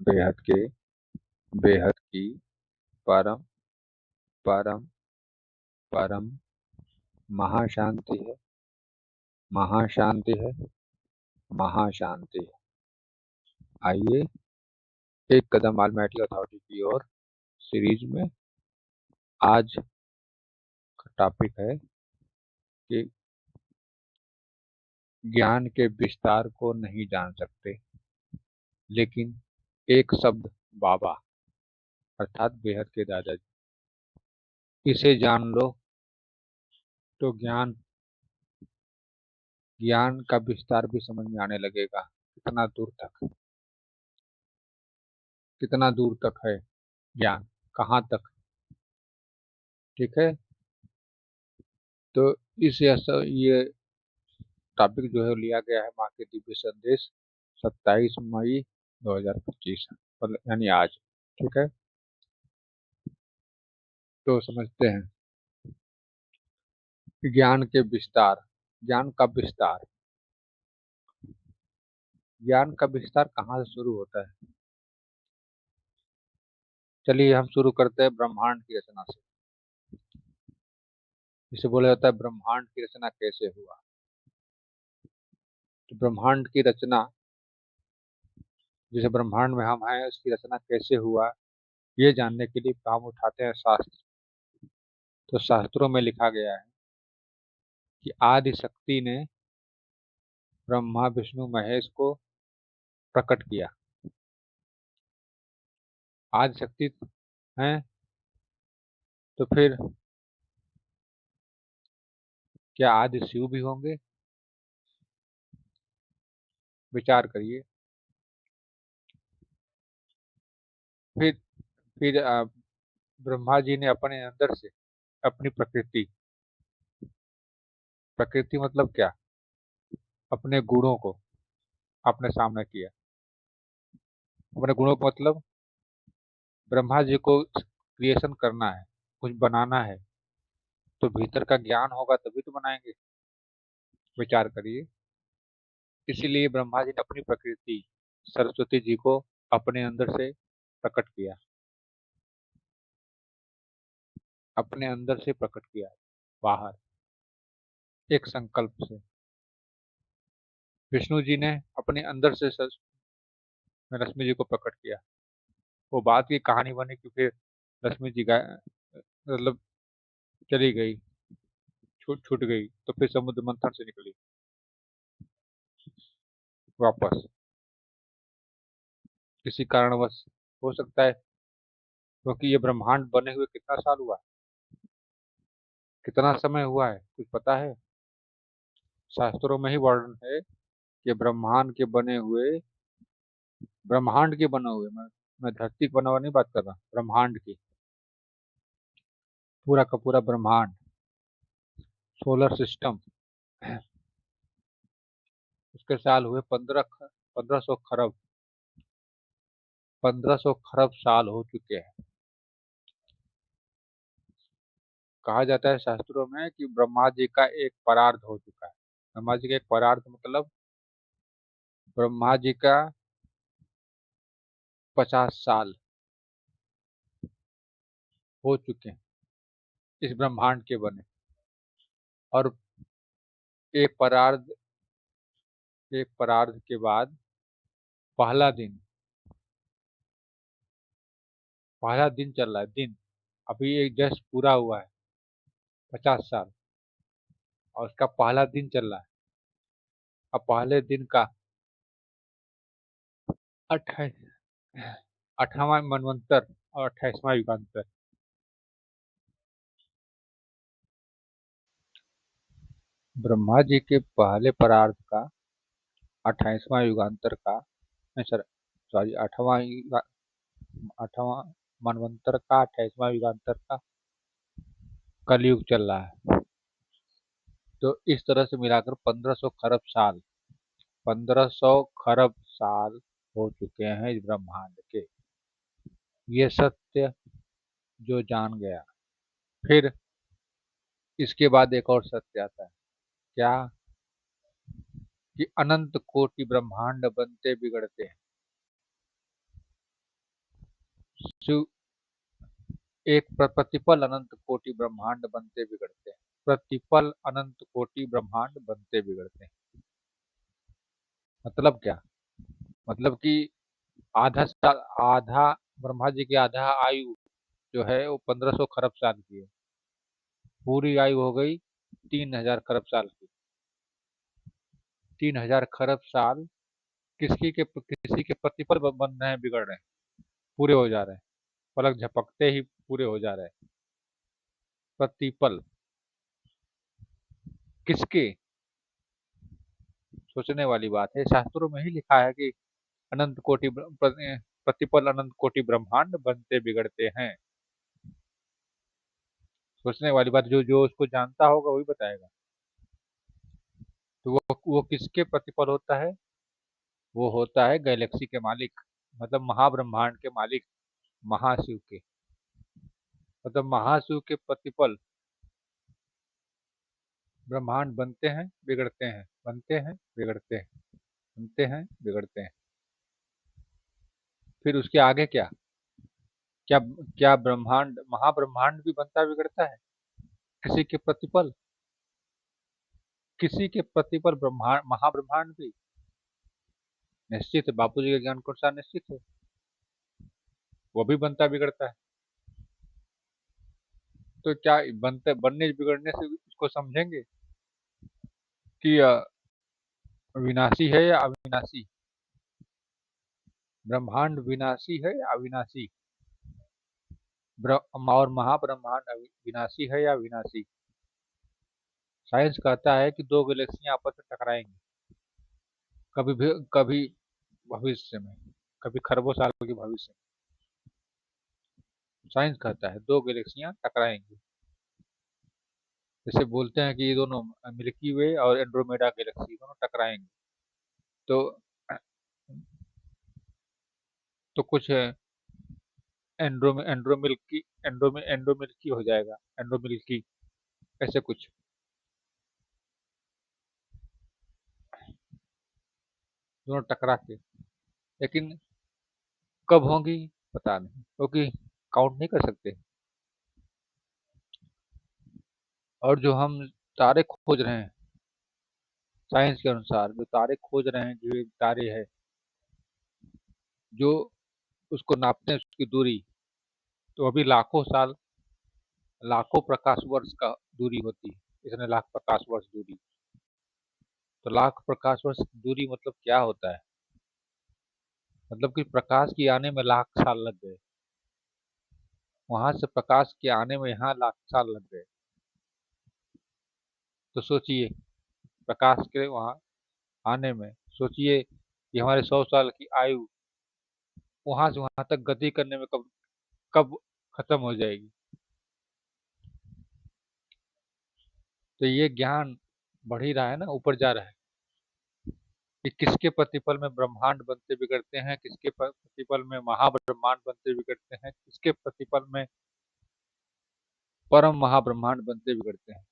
बेहद के बेहद की परम परम परम महाशांति है, महाशांति है, महाशांति है। आइए एक कदम ऑलमाइटी अथॉरिटी की ओर सीरीज में आज का टॉपिक है कि ज्ञान के विस्तार को नहीं जान सकते, लेकिन एक शब्द बाबा अर्थात बेहद के दादाजी, इसे जान लो तो ज्ञान ज्ञान का विस्तार भी समझ में आने लगेगा। कितना दूर तक है ज्ञान, कहाँ तक। ठीक है, तो ये टॉपिक जो है लिया गया है माँ के दिव्य संदेश 27 मई 2025, मतलब यानी आज। ठीक है, तो समझते हैं ज्ञान के विस्तार, ज्ञान का विस्तार। ज्ञान का विस्तार कहाँ से शुरू होता है? चलिए हम शुरू करते हैं ब्रह्मांड की रचना से। जिसे बोला जाता है ब्रह्मांड की रचना कैसे हुआ। तो ब्रह्मांड की रचना, जिसे ब्रह्मांड में हम हैं, उसकी रचना कैसे हुआ, ये जानने के लिए काम उठाते हैं शास्त्र। तो शास्त्रों में लिखा गया है कि आदि शक्ति ने ब्रह्मा विष्णु महेश को प्रकट किया। आदि शक्ति है, तो फिर क्या आदि शिव भी होंगे? विचार करिए। फिर फिर ब्रह्मा जी ने अपने अंदर से अपनी प्रकृति, प्रकृति मतलब क्या, अपने गुणों को अपने सामने किया। अपने गुणों को मतलब ब्रह्मा जी को क्रिएशन करना है, कुछ बनाना है, तो भीतर का ज्ञान होगा तभी तो बनाएंगे। विचार करिए। इसीलिए ब्रह्मा जी ने अपनी प्रकृति सरस्वती जी को अपने अंदर से प्रकट किया, अपने अंदर से प्रकट किया बाहर, एक संकल्प से। विष्णु जी ने अपने अंदर से लक्ष्मी जी को प्रकट किया। वो बात की कहानी बनी कि फिर लक्ष्मी जी मतलब चली गई, छूट छूट गई, तो फिर समुद्र मंथन से निकली वापस। किसी कारणवश हो सकता है, क्योंकि ये ब्रह्मांड बने हुए कितना साल हुआ, कितना समय हुआ है, कुछ पता है? शास्त्रों में ही वर्णन है कि ब्रह्मांड के बने हुए, मैं धरती के बना हुआ नहीं बात कर रहा, ब्रह्मांड की, पूरा का पूरा ब्रह्मांड, सोलर सिस्टम, उसके साल हुए 1500 खरब, 1500 खरब साल हो चुके हैं। कहा जाता है शास्त्रों में कि ब्रह्मा जी का एक परार्ध हो चुका है। ब्रह्मा जी का एक परार्ध मतलब ब्रह्मा जी का 50 साल हो चुके हैं इस ब्रह्मांड के बने। और एक परार्ध एक परार्ध के बाद पहला दिन, पहला दिन चल रहा है, दिन अभी एक जस्ट पूरा हुआ है, 50 साल, और उसका पहला दिन चल रहा है। अब पहले दिन का 28वां मनवंतर और 28वां युगांतर। ब्रह्मा जी के पहले परार्ध का 28वां युगांतर का, नहीं सर, सॉरी, 8वां मनवंतर का 28वां युगांतर का कलयुग चल रहा है। तो इस तरह से मिलाकर 1500 खरब साल, 1500 खरब साल हो चुके हैं इस ब्रह्मांड के। ये सत्य जो जान गया, फिर इसके बाद एक और सत्य आता है। क्या? कि अनंत कोटि ब्रह्मांड बनते बिगड़ते हैं, शिव एक प्रतिपल अनंत कोटि ब्रह्मांड बनते बिगड़ते हैं। प्रतिपल अनंत कोटि ब्रह्मांड बनते बिगड़ते हैं मतलब क्या? मतलब कि आधा साल, आधा ब्रह्मा जी की आधा आयु जो है वो 1500 खरब साल की है। पूरी आयु हो गई 3000 खरब साल की। 3000 खरब साल किसी के प्रतिपल बन रहे हैं, बिगड़ रहे हैं, पूरे हो जा रहे हैं, पलक झपकते ही पूरे हो जा रहे हैं। प्रतिपल किसके? सोचने वाली बात है। शास्त्रों में ही लिखा है कि अनंत कोटि प्रतिपल अनंत कोटि ब्रह्मांड बनते बिगड़ते हैं। सोचने वाली बात, जो जो उसको जानता होगा वही बताएगा। तो वो किसके प्रतिपल होता है? वो होता है गैलेक्सी के मालिक, मतलब महाब्रह्मांड के मालिक, महाशिव के। मतलब महाशिव के प्रतिपल ब्रह्मांड बनते हैं बिगड़ते हैं, बनते हैं बिगड़ते हैं, बनते हैं बिगड़ते हैं। फिर उसके आगे क्या? क्या क्या ब्रह्मांड, महाब्रह्मांड भी बनता बिगड़ता है किसी के प्रतिपल? किसी के प्रतिपल ब्रह्मांड, महाब्रह्मांड भी निश्चित है। बापूजी के ज्ञान के अनुसार निश्चित है, वो भी बनता बिगड़ता है। तो क्या बनते बनने बिगड़ने से इसको समझेंगे कि विनाशी है या अविनाशी? ब्रह्मांड विनाशी है या अविनाशी? और महाब्रह्मांड विनाशी है या विनाशी? साइंस कहता है कि दो गैलेक्सियां आपस में टकराएंगी कभी भविष्य में, कभी खरबों साल के भविष्य में। साइंस कहता है दो गैलेक्सियां टकराएंगी। जैसे बोलते हैं कि ये दोनों मिल्की वे और एंड्रोमेडा गैलेक्सी दोनों टकराएंगे। तो कुछ एंड्रो मिल्की हो जाएगा, एंड्रो मिल्की, ऐसे कुछ। दोनों टकरा के, लेकिन कब होंगी पता नहीं, क्योंकि काउंट नहीं कर सकते। और जो हम तारे खोज रहे हैं, साइंस के अनुसार जो तारे खोज रहे हैं, जो ये तारे है, जो उसको नापते हैं उसकी दूरी, तो अभी लाखों साल, लाखों प्रकाश वर्ष का दूरी होती है। इतने लाख प्रकाश वर्ष दूरी। तो लाख प्रकाश वर्ष की दूरी मतलब क्या होता है? मतलब कि प्रकाश की आने में लाख साल लग गए, वहां से प्रकाश के आने में यहाँ लाख साल लग गए। तो सोचिए, प्रकाश के वहां आने में, सोचिए कि हमारे 100 साल की आयु वहां से वहां तक गति करने में कब कब खत्म हो जाएगी। तो ये ज्ञान बढ़ ही रहा है ना, ऊपर जा रहा है कि किसके प्रतिपल में ब्रह्मांड बनते बिगड़ते हैं, किसके प्रतिपल में महाब्रह्मांड बनते बिगड़ते हैं, किसके प्रतिपल में परम महाब्रह्मांड बनते बिगड़ते हैं।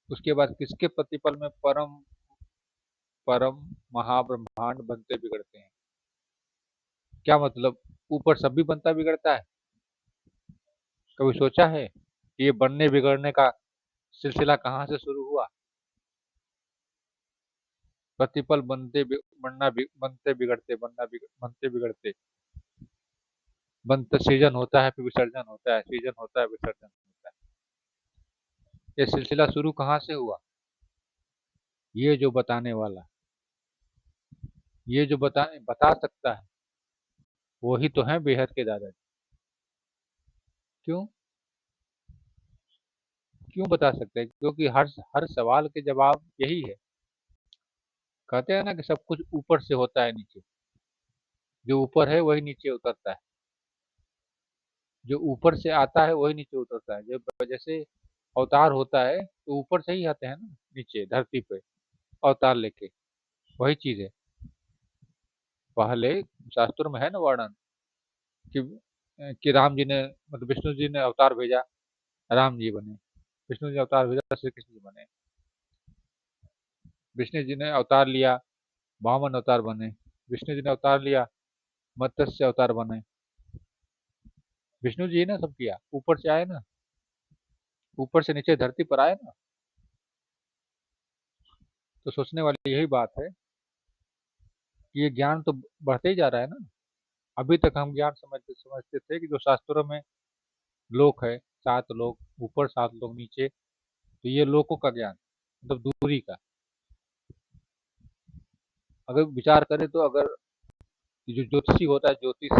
उसके बाद किसके प्रतिपल में परम परम महाब्रह्मांड बनते बिगड़ते हैं। क्या मतलब? ऊपर सब भी बनता बिगड़ता है? कभी सोचा है कि ये बनने बिगड़ने का सिलसिला कहाँ से शुरू हुआ? प्रतिपल बनते बिगड़ते, बनते बिगड़ते, बनते सृजन होता है, फिर विसर्जन होता है, सृजन होता है, विसर्जन होता है। ये सिलसिला शुरू कहाँ से हुआ? ये जो बताने वाला, ये जो बता सकता है, वही तो है बेहद के दादाजी। क्यों? क्यों बता सकते हैं? क्योंकि हर हर सवाल के जवाब यही है। कहते हैं ना कि सब कुछ ऊपर से होता है नीचे, जो ऊपर है वही नीचे उतरता है, जो ऊपर से आता है वही नीचे उतरता है। जब जैसे अवतार होता है तो ऊपर से ही आते हैं ना नीचे धरती पे अवतार लेके, वही चीज है। पहले शास्त्रों में है ना वर्णन कि राम जी ने, मतलब विष्णु जी ने अवतार भेजा, राम जी बने। विष्णु जी ने अवतार भेजा, श्री कृष्ण जी बने। विष्णु जी ने अवतार लिया, वामन अवतार बने। विष्णु जी ने अवतार लिया, मत्स्य अवतार बने, विष्णु जी ने सब किया, ऊपर से आए ना, ऊपर से नीचे धरती पर आए ना। तो सोचने वाली यही बात है कि ये ज्ञान तो बढ़ते ही जा रहा है ना। अभी तक हम ज्ञान समझते समझते थे कि जो शास्त्रों में लोक है, 7 लोक ऊपर 7 लोक नीचे, तो ये लोकों का ज्ञान मतलब दूरी का। अगर विचार करें तो अगर जो ज्योतिषी होता है, ज्योतिष,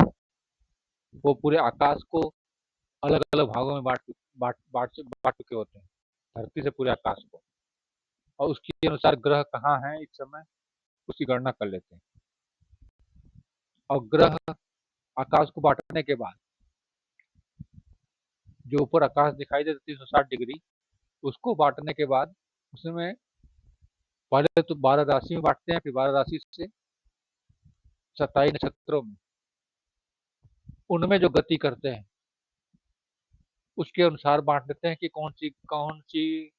वो पूरे आकाश को अलग अलग भागों में बांट चुके होते हैं, धरती से पूरे आकाश को, और उसके अनुसार ग्रह कहाँ हैं इस समय उसकी गणना कर लेते हैं। और ग्रह आकाश को बांटने के बाद जो ऊपर आकाश दिखाई देता 360 डिग्री, उसको बांटने के बाद उसमें पहले तो 12 राशि में बांटते हैं, फिर 12 राशि से 27 नक्षत्रों में, उनमें जो गति करते हैं उसके अनुसार बांट देते हैं कि कौन सी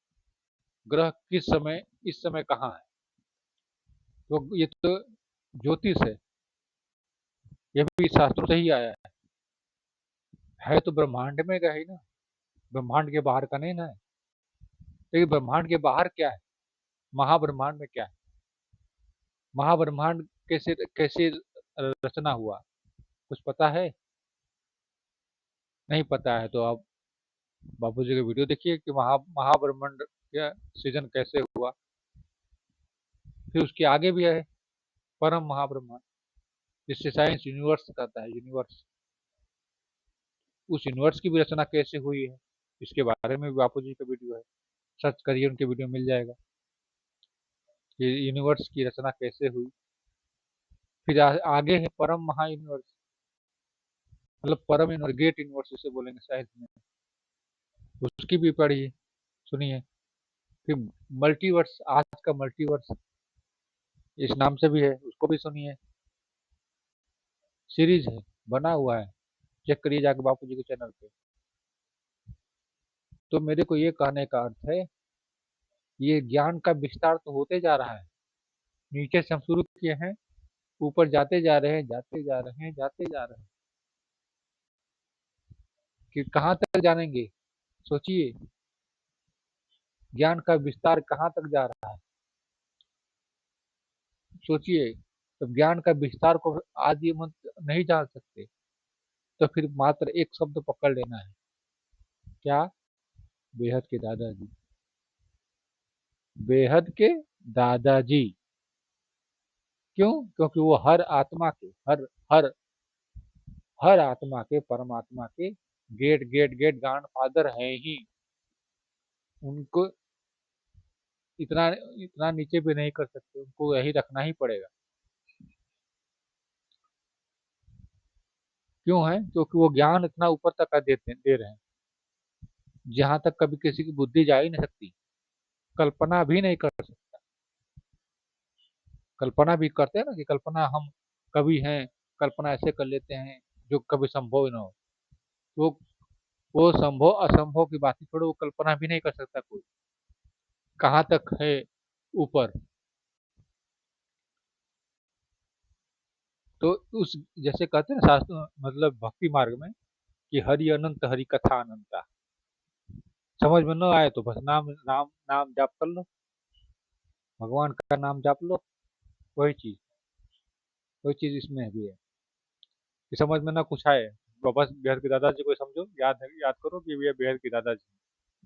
ग्रह किस समय इस समय कहाँ है। तो ये तो ज्योतिष ये भी शास्त्रों से ही आया है तो ब्रह्मांड में का ही ना, ब्रह्मांड के बाहर का नहीं ना है। लेकिन ब्रह्मांड के बाहर क्या है, महाब्रह्मांड में क्या है, महाब्रह्मांड कैसे कैसे रचना हुआ, कुछ पता है? नहीं पता है तो आप बाबूजी का वीडियो देखिए कि महाब्रह्मांड का सृजन कैसे हुआ। फिर उसके आगे भी है परम महाब्रह्मांड, जिससे साइंस यूनिवर्स कहता है, यूनिवर्स। उस यूनिवर्स की भी रचना कैसे हुई है, इसके बारे में भी बापू जी का वीडियो है, सर्च करिए, उनके वीडियो मिल जाएगा कि यूनिवर्स की रचना कैसे हुई। फिर आगे है परम महा यूनिवर्स, मतलब परम यूनिवर्स, ग्रेट यूनिवर्स जिसे बोलेंगे साइंस में, उसकी भी पढ़िए सुनिए। फिर मल्टीवर्स, आज का मल्टीवर्स इस नाम से भी है, उसको भी सुनिए, सीरीज है, बना हुआ है, चेक करिए जाके बापू जी के चैनल पे। तो मेरे को ये कहने का अर्थ है, ये ज्ञान का विस्तार तो होते जा रहा है, नीचे से हम शुरू किए हैं, ऊपर जाते जा रहे हैं, जाते जा रहे हैं, जाते जा रहे हैं, कि कहाँ तक जानेंगे सोचिए, ज्ञान का विस्तार कहाँ तक जा रहा है सोचिए। तो ज्ञान का विस्तार को आदि मत नहीं जान सकते, तो फिर मात्र एक शब्द पकड़ लेना है, क्या? बेहद के दादाजी, बेहद के दादाजी। क्यों? क्योंकि वो हर आत्मा के, हर हर हर आत्मा के, परमात्मा के गेट गेट गेट गॉड फादर है ही। उनको इतना इतना नीचे भी नहीं कर सकते, उनको यही रखना ही पड़ेगा। क्यों है? क्योंकि वो ज्ञान इतना ऊपर तक का दे रहे हैं, जहां तक कभी किसी की बुद्धि जा ही नहीं सकती, कल्पना भी नहीं कर सकता। कल्पना भी करते हैं ना, कि कल्पना हम कभी हैं, कल्पना ऐसे कर लेते हैं जो कभी संभव ही ना हो। वो वो संभव असंभव की बात ही छोड़ो, वो कल्पना भी नहीं कर सकता कोई, कहाँ तक है ऊपर। तो उस, जैसे कहते हैं ना शास्त्र, मतलब भक्ति मार्ग में, कि हरि अनंत हरि कथा अनंता। समझ में न आए तो बस नाम नाम नाम जाप कर लो, भगवान का नाम जाप लो, वही चीज, वही चीज इसमें भी है। कि समझ में ना कुछ आए तो बस बेहद के दादाजी को समझो, याद करो कि ये बेहद के दादाजी,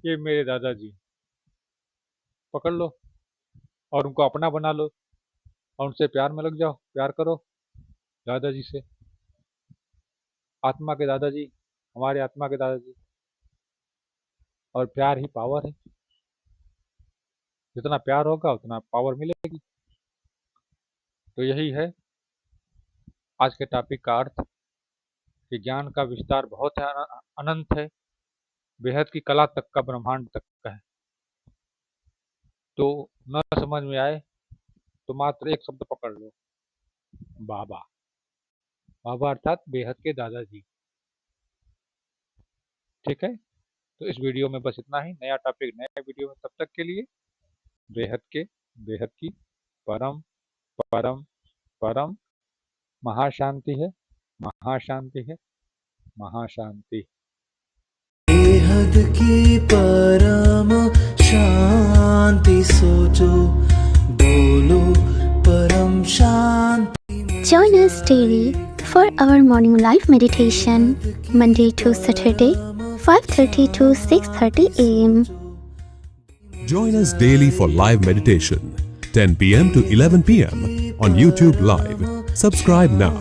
ये मेरे दादाजी, पकड़ लो और उनको अपना बना लो, और उनसे प्यार में लग जाओ, प्यार करो दादाजी से, आत्मा के दादाजी, हमारे आत्मा के दादाजी। और प्यार ही पावर है, जितना प्यार होगा उतना पावर मिलेगी। तो यही है आज के टॉपिक का अर्थ, कि ज्ञान का विस्तार बहुत है, अनंत है, बेहद की कला तक का, ब्रह्मांड तक का है। तो न समझ में आए तो मात्र एक शब्द पकड़ लो, बाबा। बाबा अर्थात बेहद के दादाजी। ठीक है, तो इस वीडियो में बस इतना ही, नया टॉपिक नए वीडियो में, तब तक के लिए बेहद के, बेहद की परम परम परम महाशांति है। महाशांति है, महाशांति। बेहद की परम शांति सोचो, बोलो परम शांति। Join us daily for our morning live meditation, Monday to Saturday, 5:30 to 6:30 a.m. Join us daily for live meditation, 10 p.m. to 11 p.m. on YouTube Live. Subscribe now.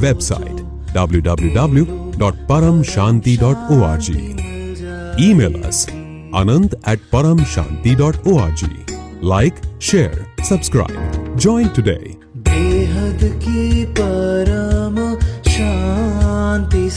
Website www.paramshanti.org. Email us anand@paramshanti.org. Like, share, subscribe. Join today. बेहद की परम शांति।